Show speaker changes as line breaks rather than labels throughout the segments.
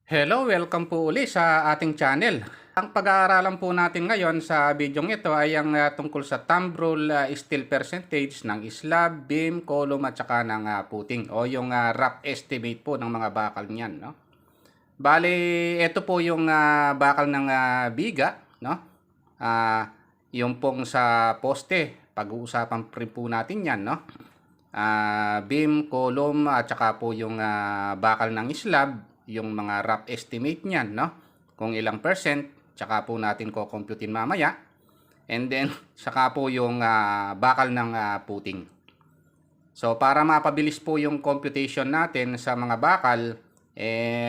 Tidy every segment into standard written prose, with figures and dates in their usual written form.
Hello, welcome po uli sa ating channel. Ang pag-aaralan po natin ngayon sa video ito ay ang tungkol sa thumb rule steel percentage ng slab, beam, column at saka ng footing o yung rough estimate po ng mga bakal niyan, no? Bali, ito po yung bakal ng biga, no? Yung pong sa poste, pag-uusapan rin po natin yan, no? Beam, column at saka po yung bakal ng slab, yung mga rough estimate niyan, no? Kung ilang percent, tsaka po natin ko-computein mamaya. And then, saka po yung bakal ng footing. So, para mapabilis po yung computation natin sa mga bakal,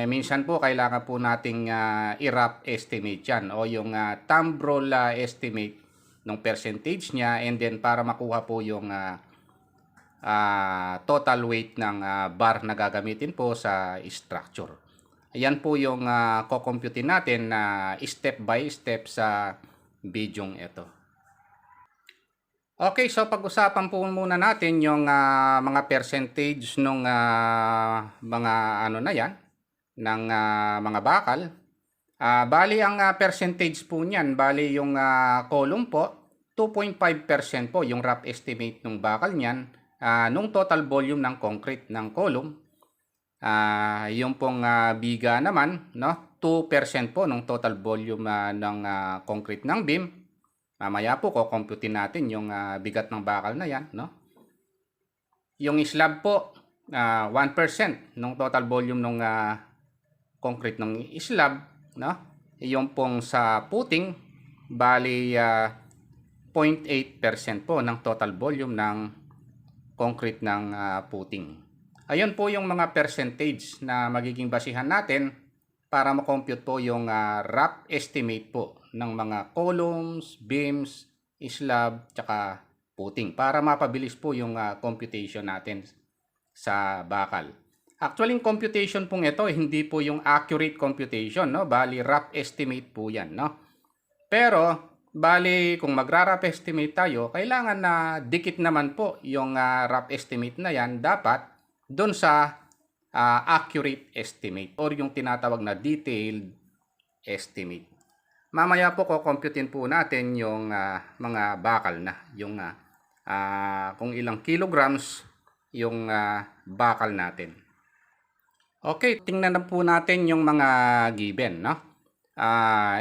minsan po kailangan po nating i-rough estimate yan o yung thumb rule estimate ng percentage niya, and then para makuha po yung total weight ng bar na gagamitin po sa structure. Ayan po yung kukumputin natin na step by step sa bidyong ito. Okay, so pag-usapan po muna natin yung mga percentage ng mga ano na yan, ng mga bakal. Bali ang percentage po niyan, bali yung column po, 2.5% po yung rough estimate ng bakal niyan, nung total volume ng concrete ng column. Yung pong biga naman, no, 2% po ng total volume ng concrete ng beam. Mamaya po kukumputin natin yung bigat ng bakal na yan, no. Yung slab po, 1% ng total volume ng concrete ng slab, no. Yung pong sa footing, bali 0.8% po ng total volume ng concrete ng footing. Ayun po yung mga percentage na magiging basihan natin para makompute po yung rough estimate po ng mga columns, beams, slab, tsaka footing para mapabilis po yung computation natin sa bakal. Actually, yung computation pong ito, hindi po yung accurate computation, no? Bali, rough estimate po yan, no? Pero, bali, kung magra-rough estimate tayo, kailangan na dikit naman po yung rough estimate na yan, dapat doon sa accurate estimate or yung tinatawag na detailed estimate. Mamaya po kukumputin po natin yung mga bakal na, yung kung ilang kilograms yung bakal natin. Okay, tingnan na po natin yung mga given, no?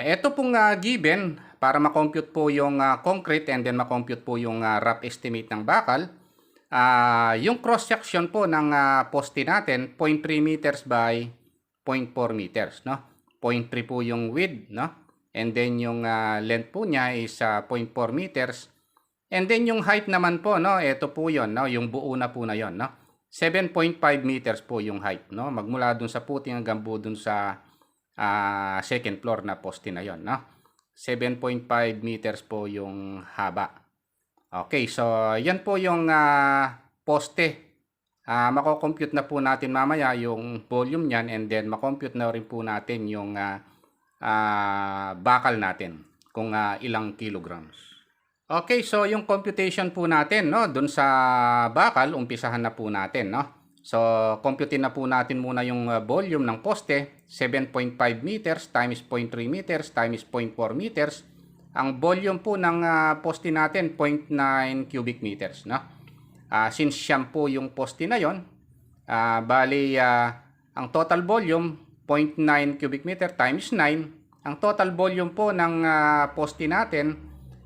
Ito pong given para makompute po yung concrete and then makompute po yung rough estimate ng bakal. Yung cross section po ng poste natin 0.3 meters by 0.4 meters, no? 0.3 po yung width, no? And then yung length po niya is 0.4 meters. And then yung height naman po, no? Ito po 'yon, no? Yung buo na po na 'yon, no? 7.5 meters po yung height, no? Magmula dun sa footing hanggang po dun sa second floor na poste na 'yon, no? 7.5 meters po yung haba. Okay, so yan po yung poste. Mako-compute na po natin mamaya yung volume niyan, and then makompute na rin po natin yung bakal natin kung ilang kilograms. Okay, so yung computation po natin, no, dun sa bakal, umpisahan na po natin, no. So, computein na po natin muna yung volume ng poste, 7.5 meters times 0.3 meters times 0.4 meters. Ang volume po ng poste natin 0.9 cubic meters, no? Since siyam po yung poste na yon, bali ang total volume 0.9 cubic meter times 9. Ang total volume po ng poste natin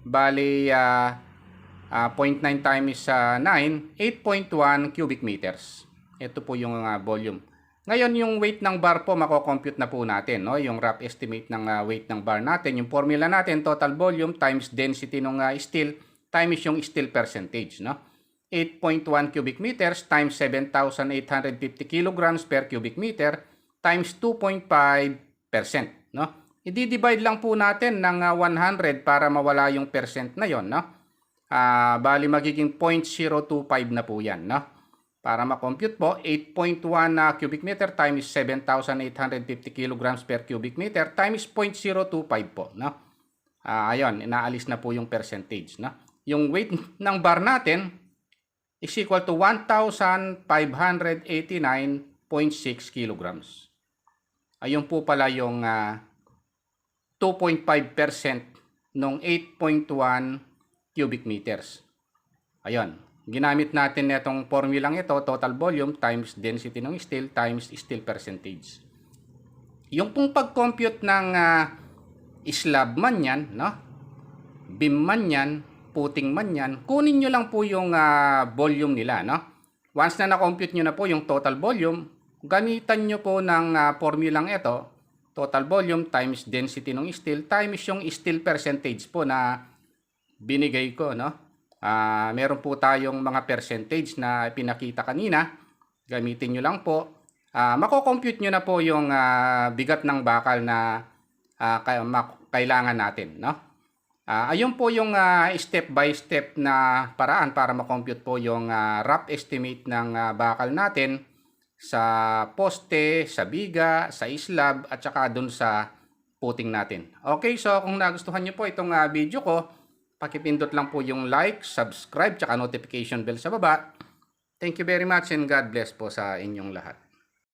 bali 0.9 times 9, 8.1 cubic meters. Ito po yung volume. Ngayon, yung weight ng bar po, mako-compute na po natin, no? Yung rough estimate ng weight ng bar natin. Yung formula natin, total volume times density ng steel times yung steel percentage, no? 8.1 cubic meters times 7,850 kilograms per cubic meter times 2.5%, no? I-divide lang po natin ng 100 para mawala yung percent na yon, no? Bali magiging 0.025 na po yan, no? Para ma-compute po, 8.1 cubic meter times 7,850 kilograms per cubic meter times 0.025 po, no? Ayun, inaalis na po yung percentage, no? Yung weight ng bar natin is equal to 1,589.6 kilograms. ayun po pala yung 2.5% ng 8.1 cubic meters. Ayun, ginamit natin itong formulang ito, total volume times density ng steel times steel percentage. Yung pong pag-compute ng slab man yan, no? Beam man yan, puting man yan, kunin nyo lang po yung volume nila, no? Once na na-compute nyo na po yung total volume, gamitan nyo po ng formulang ito, total volume times density ng steel times yung steel percentage po na binigay ko, no? Meron po tayong mga percentage na pinakita kanina. Gamitin nyo lang po. Mako-compute nyo na po yung bigat ng bakal na kailangan natin, no? Ayun po yung step by step na paraan para ma-compute po yung rough estimate ng bakal natin sa poste, sa biga, sa slab at saka dun sa puting natin. Okay, so kung nagustuhan nyo po itong video ko, pakipindot lang po yung like, subscribe, tsaka notification bell sa baba. Thank you very much and God bless po sa inyong lahat.